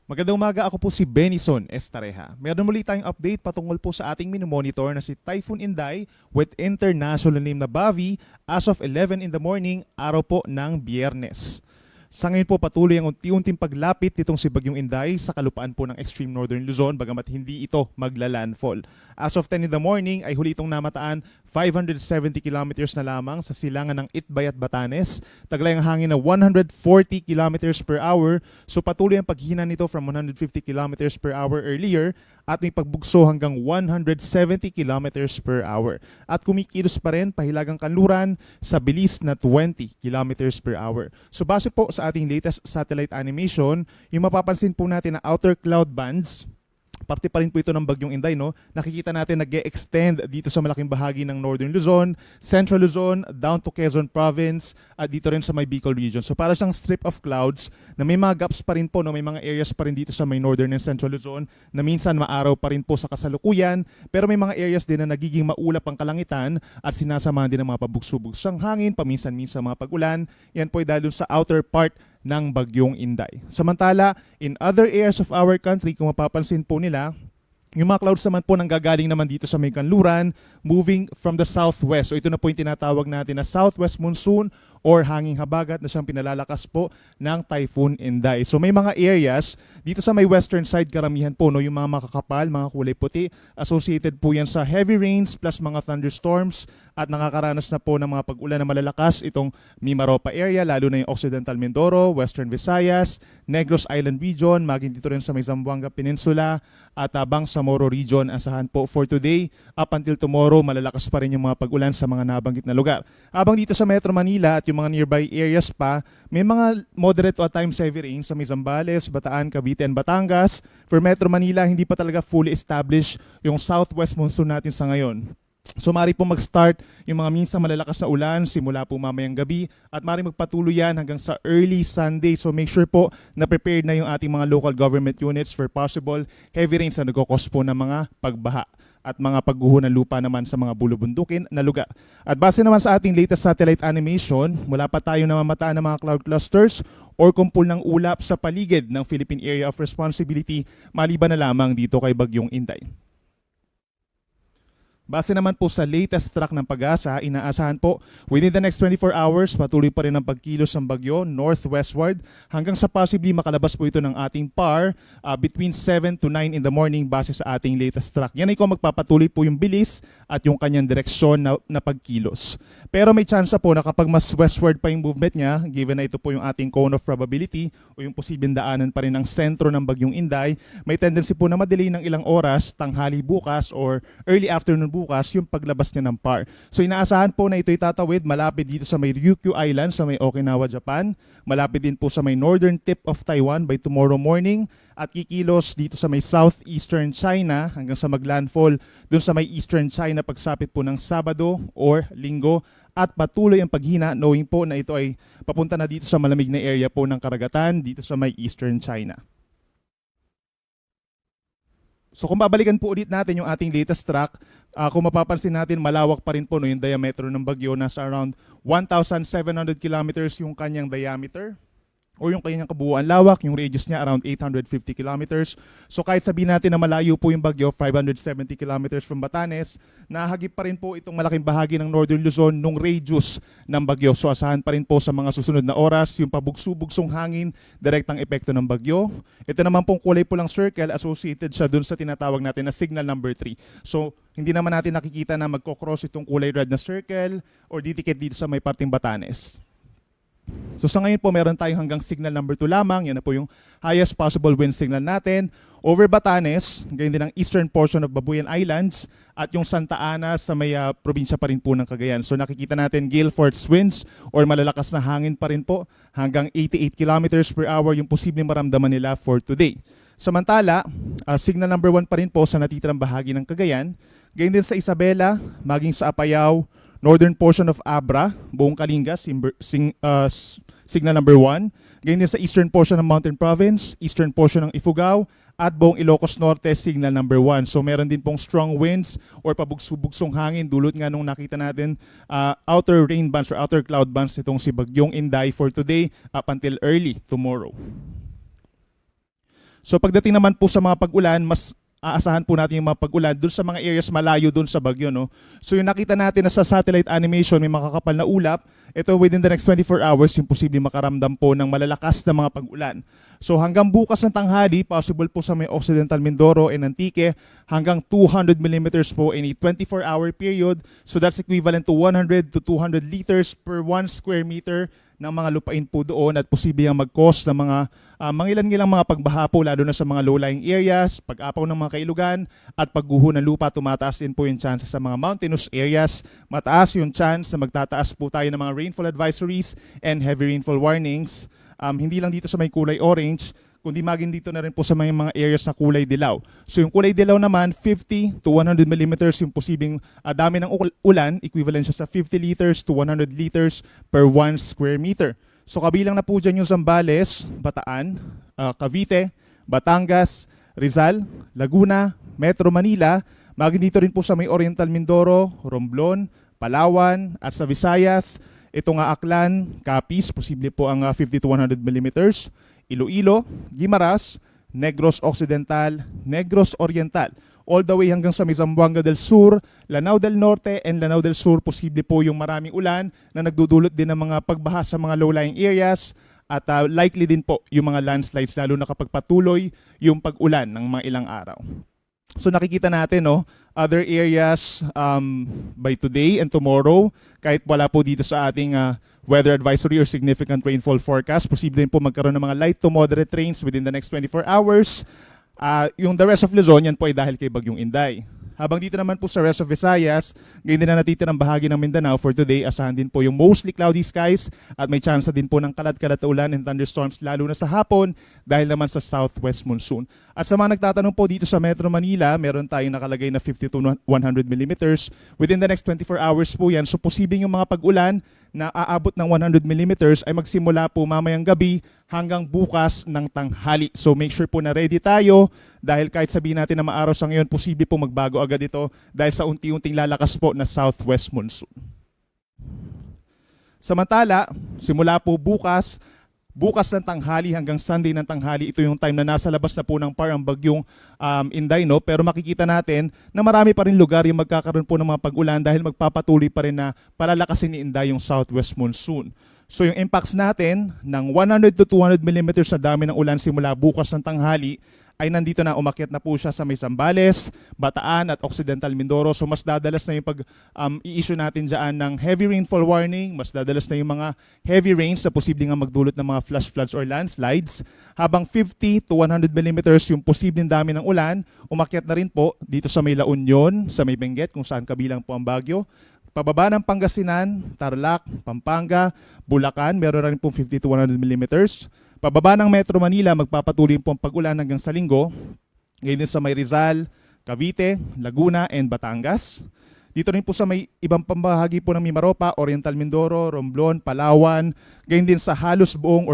Magandang umaga, ako po si Benison Estareja. Meron muli tayong update patungkol po sa ating minomonitor na si Typhoon Inday with international name na Bavi as of 11 in the morning, araw po ng Biyernes. Sa ngayon po patuloy ang unti-unting paglapit nitong si Bagyong Inday sa kalupaan po ng extreme northern Luzon bagamat hindi ito magla-landfall. As of 10 in the morning ay huli itong namataan 570 kilometers na lamang sa silangan ng Itbay at Batanes. Taglay ang hangin na 140 kilometers per hour. So patuloy ang paghina nito from 150 kilometers per hour earlier at may pagbugso hanggang 170 kilometers per hour. At kumikilos pa rin pahilagang kanluran sa bilis na 20 kilometers per hour. So base po sa ating latest satellite animation, yung mapapansin po natin na outer cloud bands, parte pa rin po ito ng Bagyong Inday, no? Nakikita natin nag-e-extend dito sa malaking bahagi ng Northern Luzon, Central Luzon, down to Quezon Province, at dito rin sa may Bicol region. So para siyang strip of clouds na may mga gaps pa rin po, no? May mga areas pa rin dito sa may Northern and Central Luzon na minsan maaraw pa rin po sa kasalukuyan, pero may mga areas din na nagiging maulap ang kalangitan at sinasamahan din ng mga pabugso-bugsang hangin, paminsan-minsan mga pag-ulan. Yan po ay dahil sa outer part ng Bagyong Inday. Samantala, in other areas of our country, kung mapapansin po nila, yung mga clouds naman po nanggagaling naman dito sa may kanluran, moving from the southwest. So ito na po yung tinatawag natin na southwest monsoon or hanging habagat na siyang pinalalakas po ng Typhoon Inday. So may mga areas dito sa may western side karamihan po, no, yung mga makakapal, mga kulay puti, associated po yan sa heavy rains plus mga thunderstorms at nakakaranas na po ng mga pag-ulan na malalakas itong Mimaropa area, lalo na yung Occidental Mindoro, Western Visayas, Negros Island region, maging dito rin sa may Zamboanga Peninsula at Bangsamoro region. Asahan po for today up until tomorrow malalakas pa rin yung mga pag-ulan sa mga nabanggit na lugar. Habang dito sa Metro Manila at yung mga nearby areas pa, may mga moderate to at times heavy rain sa may Zambales, Bataan, Cavite, and Batangas. For Metro Manila, hindi pa talaga fully established yung southwest monsoon natin sa ngayon. So maaari po mag-start yung mga minsan malalakas na ulan simula po mamayang gabi at maaari magpatuloy yan hanggang sa early Sunday. So make sure po na prepared na yung ating mga local government units for possible heavy rains na nagkakos po ng mga pagbaha at mga pagguho ng lupa naman sa mga bulubundukin na lugar. At base naman sa ating latest satellite animation, wala pa tayo namamataan ng mga cloud clusters or kumpul ng ulap sa paligid ng Philippine Area of Responsibility maliban na lamang dito kay Bagyong Inday. Base naman po sa latest track ng Pag-asa, inaasahan po within the next 24 hours patuloy pa rin ang pagkilos ng bagyo northwestward hanggang sa possibly makalabas po ito ng ating PAR between 7 to 9 in the morning base sa ating latest track. Yan ay kung magpapatuloy po yung bilis at yung kanyang direksyon na pagkilos. Pero may chance po na kapag mas westward pa yung movement niya, given na ito po yung ating cone of probability o yung posibleng daanan pa rin ng sentro ng Bagyong Inday, may tendency po na madelay ng ilang oras, tanghali bukas or early afternoon bukas yung paglabas niya ng PAR. So inaasahan po na ito'y tatawid malapit dito sa may Ryukyu Island sa may Okinawa, Japan. Malapit din po sa may northern tip of Taiwan by tomorrow morning at kikilos dito sa may southeastern China hanggang sa maglandfall dun sa may eastern China pagsapit po ng Sabado or Linggo at patuloy ang paghina knowing po na ito ay papunta na dito sa malamig na area po ng karagatan dito sa may eastern China. So kung babalikan po ulit natin yung ating latest track, kung mapapansin natin malawak pa rin po no, yung diameter ng bagyo, nasa around 1,700 kilometers yung kanyang diameter o yung kanyang kabuuan lawak, yung radius niya around 850 kilometers. So kahit sabihin natin na malayo po yung bagyo, 570 kilometers from Batanes, nahagip pa rin po itong malaking bahagi ng Northern Luzon nung radius ng bagyo. So asahan pa rin po sa mga susunod na oras yung pabugso-bugsong hangin, direktang epekto ng bagyo. Ito naman pong kulay pulang circle, associated siya dun sa tinatawag natin na signal number 3. So hindi naman natin nakikita na magkocross itong kulay red na circle or didikit dito sa may parting Batanes. So sa ngayon po meron tayong hanggang signal number 2 lamang. Yan na po yung highest possible wind signal natin. Over Batanes, ganyan din ang eastern portion of Babuyan Islands at yung Santa Ana sa may probinsya pa rin po ng Cagayan. So nakikita natin gale force winds or malalakas na hangin pa rin po hanggang 88 kilometers per hour yung posibleng maramdaman nila for today. Samantala, signal number 1 pa rin po sa natitirang bahagi ng Cagayan. Ganyan din sa Isabela, maging sa Apayao, northern portion of Abra, buong Kalinga, signal number 1. Ganyan din sa eastern portion ng Mountain Province, eastern portion ng Ifugao, at buong Ilocos Norte, signal number 1. So meron din pong strong winds or pabugso-bugsong hangin dulot nga nung nakita natin outer rain bands or outer cloud bands itong si Bagyong Inday for today up until early tomorrow. So pagdating naman po sa mga pag-ulan, mas aasahan po natin yung mga pag-ulan dun sa mga areas malayo dun sa bagyo, no? So yung nakita natin na sa satellite animation, may makakapal na ulap, ito within the next 24 hours, yung posibleng makaramdam po ng malalakas na mga pag-ulan. So hanggang bukas ng tanghali, possible po sa may Occidental Mindoro and Antique, hanggang 200 millimeters po in a 24-hour period. So that's equivalent to 100 to 200 liters per 1 square meter ng mga lupain po doon, at posible ang mag-cause ng mga mangilan-ngilang mga pagbaha po, lalo na sa mga low-lying areas, pag-apaw ng mga kailugan, at pagguho ng lupa. Tumataas din po yung chance sa mga mountainous areas. Mataas yung chance na magtataas po tayo ng mga rainfall advisories and heavy rainfall warnings. Hindi lang dito sa may kulay orange, kundi maging dito na rin po sa mga areas na kulay dilaw. So yung kulay dilaw naman, 50 to 100 millimeters yung posibleng dami ng ulan, equivalent siya sa 50 liters to 100 liters per 1 square meter. So kabilang na po dyan yung Zambales, Bataan, Cavite, Batangas, Rizal, Laguna, Metro Manila, maging dito rin po sa may Oriental Mindoro, Romblon, Palawan, at sa Visayas. Ito nga Aklan, Capiz, posible po ang 50 to 100 millimeters. Iloilo, Guimaras, Negros Occidental, Negros Oriental, all the way hanggang sa Zamboanga del Sur, Lanao del Norte, and Lanao del Sur, posible po yung maraming ulan na nagdudulot din ng mga pagbaha sa mga low-lying areas, at likely din po yung mga landslides, lalo na kapag patuloy yung pag-ulan ng mga ilang araw. So nakikita natin, no, other areas by today and tomorrow, kahit wala po dito sa ating weather advisory or significant rainfall forecast, posible din po magkaroon ng mga light to moderate rains within the next 24 hours. Yung the rest of Luzon, yan po ay dahil kay Bagyong Inday. Habang dito naman po sa rest of Visayas, ngayon din na natitirang bahagi ng Mindanao for today, asahan din po yung mostly cloudy skies, at may chance din po ng kalat-kalat na ulan and thunderstorms lalo na sa hapon dahil naman sa southwest monsoon. At sa mga nagtatanong po dito sa Metro Manila, meron tayong nakalagay na 50 to 100 millimeters within the next 24 hours po yan. So posibleng yung mga pag-ulan na aabot ng 100 millimeters ay magsimula po mamayang gabi hanggang bukas ng tanghali. So make sure po na ready tayo, dahil kahit sabihin natin na maaraw sa ngayon, posible po magbago agad ito dahil sa unti-unting lalakas po na southwest monsoon. Samantala, simula po bukas ng tanghali hanggang Sunday ng tanghali, ito yung time na nasa labas na po ng PAR ang Bagyong Inday, no? Pero makikita natin na marami pa rin lugar yung magkakaroon po ng mga pag-ulan dahil magpapatuloy pa rin na palalakasin ni Inday yung southwest monsoon. So yung impacts natin ng 100 to 200 millimeters na dami ng ulan simula bukas ng tanghali ay nandito na, umakyat na po siya sa may Zambales, Bataan at Occidental Mindoro. So mas dadalas na yung i-issue natin dyan ng heavy rainfall warning, mas dadalas na yung mga heavy rains na posibleng nga magdulot ng mga flash floods or landslides. Habang 50 to 100 millimeters yung posibleng dami ng ulan, umakyat na rin po dito sa may La Union, sa may Benguet, kung saan kabilang po ang Baguio. Pababa ng Pangasinan, Tarlac, Pampanga, Bulacan, meron rin pong 50 to 100 millimeters. Pababa ng Metro Manila, magpapatuloy po ang pag-ulan hanggang sa linggo. Ngayon din sa may Rizal, Cavite, Laguna, and Batangas. Dito rin po sa may ibang pambahagi po ng Mimaropa, Oriental Mindoro, Romblon, Palawan. Ngayon din sa halos buong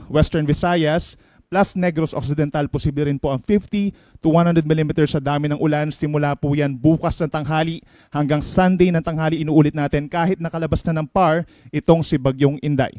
Western Visayas, plus Negros Occidental, posible rin po ang 50 to 100 millimeters sa dami ng ulan. Simula po yan bukas ng tanghali hanggang Sunday ng tanghali, inuulit natin kahit nakalabas na ng PAR itong si Bagyong Inday.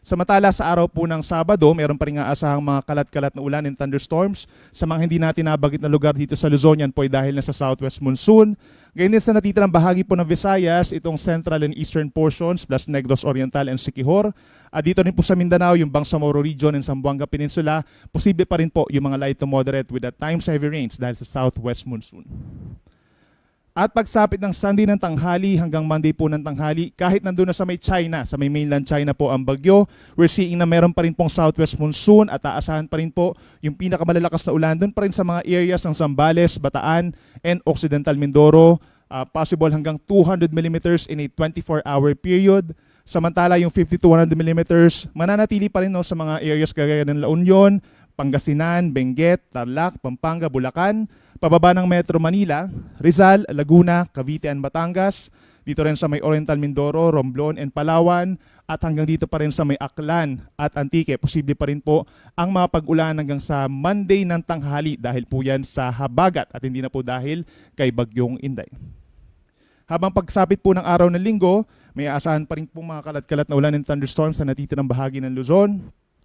Samantala sa araw po ng Sabado, meron pa rin aasahang mga kalat-kalat na ulan and thunderstorms. Sa mga hindi natin nabagit na lugar dito sa Luzon, yan po ay dahil na sa southwest monsoon. Ngayon din sa natitirang bahagi po ng Visayas, itong central and eastern portions plus Negros Oriental and Siquijor. At dito rin po sa Mindanao, yung Bangsamoro region and Zamboanga Peninsula, posible pa rin po yung mga light to moderate with at times heavy rains dahil sa southwest monsoon. At pagsapit ng Sunday ng tanghali hanggang Monday po ng tanghali, kahit nandun na sa may China, sa may mainland China po ang bagyo, we're seeing na meron pa rin pong southwest monsoon at aasahan pa rin po yung pinakamalalakas na ulan dun pa rin sa mga areas ng Zambales, Bataan, and Occidental Mindoro. Possible hanggang 200 millimeters in a 24-hour period. Samantala yung 50 to 100 millimeters, mananatili pa rin no, sa mga areas gaya ng La Union, Pangasinan, Benguet, Tarlac, Pampanga, Bulacan, pababa ng Metro Manila, Rizal, Laguna, Cavite, and Batangas, dito rin sa may Oriental Mindoro, Romblon, and Palawan, at hanggang dito pa rin sa may Aklan at Antique. Posible pa rin po ang mga pag-ulan hanggang sa Monday ng tanghali dahil po yan sa habagat at hindi na po dahil kay Bagyong Inday. Habang pagsapit po ng araw ng linggo, may aasahan pa rin po mga kalat-kalat na ulan and thunderstorms sa natitirang bahagi ng Luzon,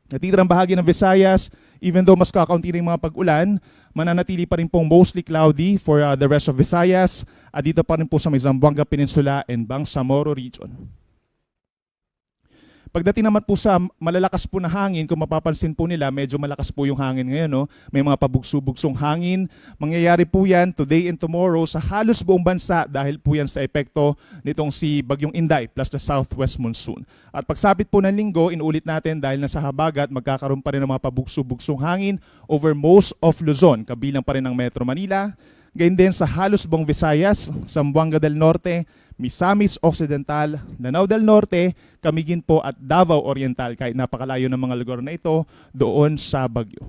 natitirang bahagi ng Visayas, Even though mas kakaunti rin mga pag-ulan, mananatili pa rin pong mostly cloudy for the rest of Visayas at dito pa rin po sa may Zamboanga Peninsula and Bangsamoro region. Pagdating naman po sa malalakas po na hangin, kung mapapansin po nila, medyo malakas po yung hangin ngayon. No? May mga pabugso-bugsong hangin. Mangyayari po yan today and tomorrow sa halos buong bansa dahil po yan sa epekto nitong si Bagyong Inday plus the southwest monsoon. At pagsapit po ng linggo, inulit natin dahil nasa habagat, magkakaroon pa rin ng mga pabugso-bugsong hangin over most of Luzon, kabilang pa rin ng Metro Manila. Gayun din sa halos buong Visayas, Zamboanga del Norte, Misamis Occidental, Lanao del Norte, Camiguin po at Davao Oriental kahit napakalayo ng mga lugar na ito doon sa Bagyo.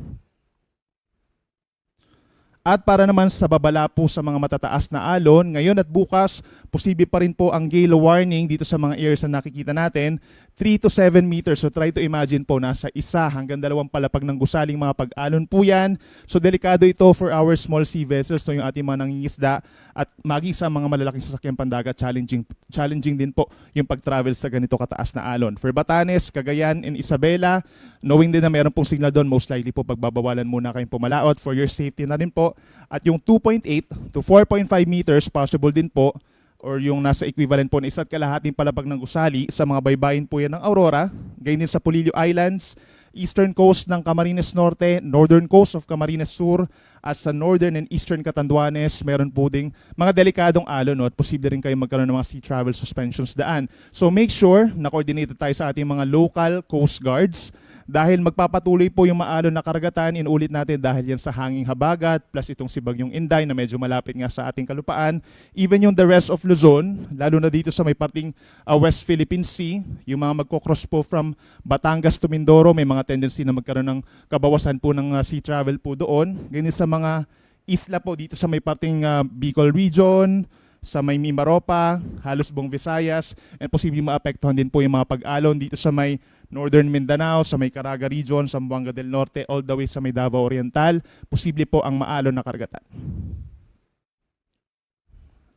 At para naman sa babala po sa mga matataas na alon, ngayon at bukas, posible pa rin po ang gale warning dito sa mga areas na nakikita natin, 3 to 7 meters. So try to imagine po, nasa 1 hanggang 2 palapag ng gusaling mga pag-alon po yan. So delikado ito for our small sea vessels, so yung ating mga nangingisda at maging sa mga malalaking sasakyang pandagat, challenging din po yung pag-travel sa ganito kataas na alon. For Batanes, Cagayan, and Isabela, knowing din na meron pong signal doon, most likely po pagbabawalan muna kayong pumalaot for your safety na rin po. At yung 2.8 to 4.5 meters, possible din po, or yung nasa equivalent po na 1.5 palapag ng gusali sa mga baybayin po yan ng Aurora, ganyan din sa Polillo Islands, eastern coast ng Camarines Norte, northern coast of Camarines Sur, at sa northern and eastern Catanduanes, meron po ding mga delikadong alon, no? At posible rin kayo magkaroon ng mga sea travel suspensions daan. So make sure na coordinated tayo sa ating mga local coast guards dahil magpapatuloy po yung maalon na karagatan. Inulit natin dahil yan sa hanging habagat plus itong si Bagyong Inday na medyo malapit nga sa ating kalupaan. Even yung the rest of Luzon, lalo na dito sa may parting West Philippine Sea, yung mga magkocross po from Batangas to Mindoro, may mga tendency na magkaroon ng kabawasan po ng sea travel po doon. Ganyan sa mga isla po dito sa may parting Bicol region, sa may Mimaropa, halos buong Visayas, and posibleng maapektuhan din po yung mga pag-alon dito sa may Northern Mindanao, sa may Caraga region, Zamboanga del Norte, all the way sa may Davao Oriental, posible po ang maalon na karagatan.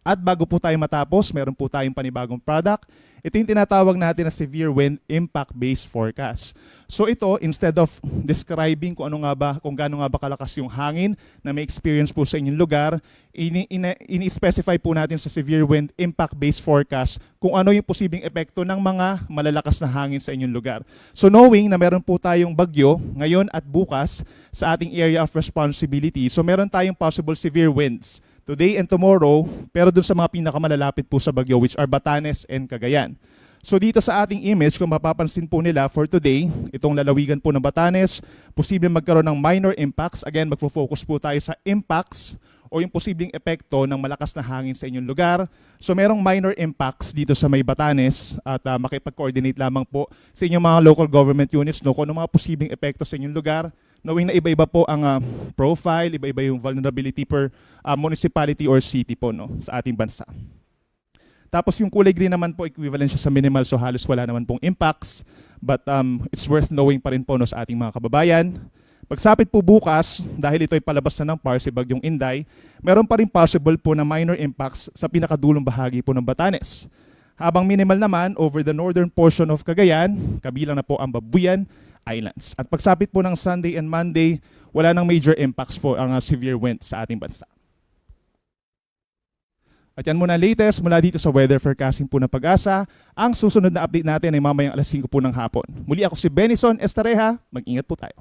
At bago po tayo matapos, meron po tayong panibagong product. Ito yung tinatawag natin na Severe Wind Impact-Based Forecast. So ito, instead of describing kung gaano nga ba kalakas yung hangin na may experience po sa inyong lugar, ini-specify po natin sa Severe Wind Impact-Based Forecast kung ano yung posibleng epekto ng mga malalakas na hangin sa inyong lugar. So knowing na meron po tayong bagyo ngayon at bukas sa ating area of responsibility, so meron tayong possible severe winds today and tomorrow, pero dun sa mga pinakamalalapit po sa bagyo, which are Batanes and Cagayan. So dito sa ating image, kung mapapansin po nila for today, itong lalawigan po ng Batanes, posibleng magkaroon ng minor impacts. Again, magfo-focus po tayo sa impacts o yung posibleng epekto ng malakas na hangin sa inyong lugar. So merong minor impacts dito sa may Batanes at makipag-coordinate lamang po sa inyong mga local government units, no, kung ano mga posibleng epekto sa inyong lugar. Knowing na iba-iba po ang profile, iba-iba yung vulnerability per municipality or city po, no, sa ating bansa. Tapos yung kulay green naman po, equivalent siya sa minimal, so halos wala naman pong impacts. But it's worth knowing pa rin po, no, sa ating mga kababayan. Pagsapit po bukas, dahil ito ay palabas na ng PAR si Bagyong Inday, meron pa rin possible po na minor impacts sa pinakadulong bahagi po ng Batanes. Habang minimal naman over the northern portion of Cagayan, kabilang na po ang Babuyan Islands. At pagsapit po ng Sunday and Monday, wala nang major impacts po ang severe wind sa ating bansa. At yan muna latest mula dito sa weather forecasting po ng Pag-asa. Ang susunod na update natin ay mamayang 5:00 po ng hapon. Muli ako si Benison Estareja. Mag-ingat po tayo.